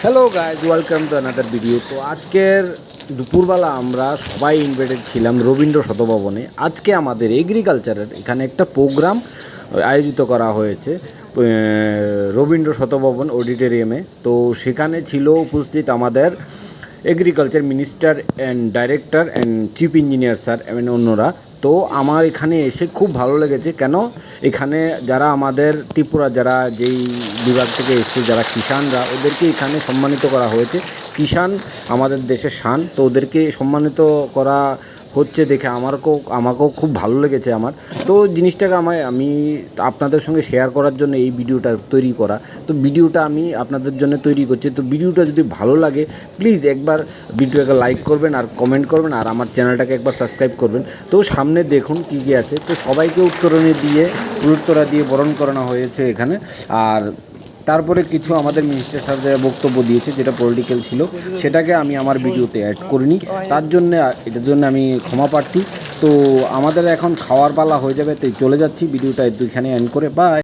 Hello guys, welcome to another video. তো আজকের দুপুরবেলা আমরা সবাই ইনভাইটেড ছিলাম রবীন্দ্র শতভবনে। আজকে আমাদের এগ্রিকালচারের এখানে একটা প্রোগ্রাম আয়োজিত করা হয়েছে রবীন্দ্র শতভবন অডিটোরিয়ামে। তো সেখানে ছিল উপস্থিত আমাদের agriculture minister and director and chief engineer sir এবং অন্যরা। তো আমার এখানে এসে খুব ভালো লেগেছে, কেন এখানে যারা আমাদের ত্রিপুরা যারা যেই বিভাগ থেকে এসছে যারা কিষানরা, ওদেরকে এখানে সম্মানিত করা হয়েছে। কিষান আমাদের দেশের শান, তো ওদেরকে সম্মানিত করা হচ্ছে দেখে আমাকেও খুব ভালো লেগেছে আমার। তো জিনিসটাকে আমি আপনাদের সঙ্গে শেয়ার করার জন্য এই ভিডিওটা তৈরি করা। তো ভিডিওটা আমি আপনাদের জন্য তৈরি করছি। তো ভিডিওটা যদি ভালো লাগে প্লিজ একবার ভিডিওটাকে লাইক করবেন আর কমেন্ট করবেন, আর আমার চ্যানেলটাকে একবার সাবস্ক্রাইব করবেন। তো সামনে দেখুন কী কী আছে। তো সবাইকে উত্তরা দিয়ে বরণ করানো হয়েছে এখানে। আর তারপরে কিছু আমাদের মিনিস্টার সাহেব যারা বক্তব্য দিয়েছে, যেটা পলিটিক্যাল ছিল, সেটাকে আমি আমার ভিডিওতে অ্যাড করিনি। এটার জন্য আমি ক্ষমা প্রার্থী। তো আমাদের এখন খাওয়ার পালা হয়ে যাবে, তাই চলে যাচ্ছি। ভিডিওটা এখানে এন্ড করে, বাই।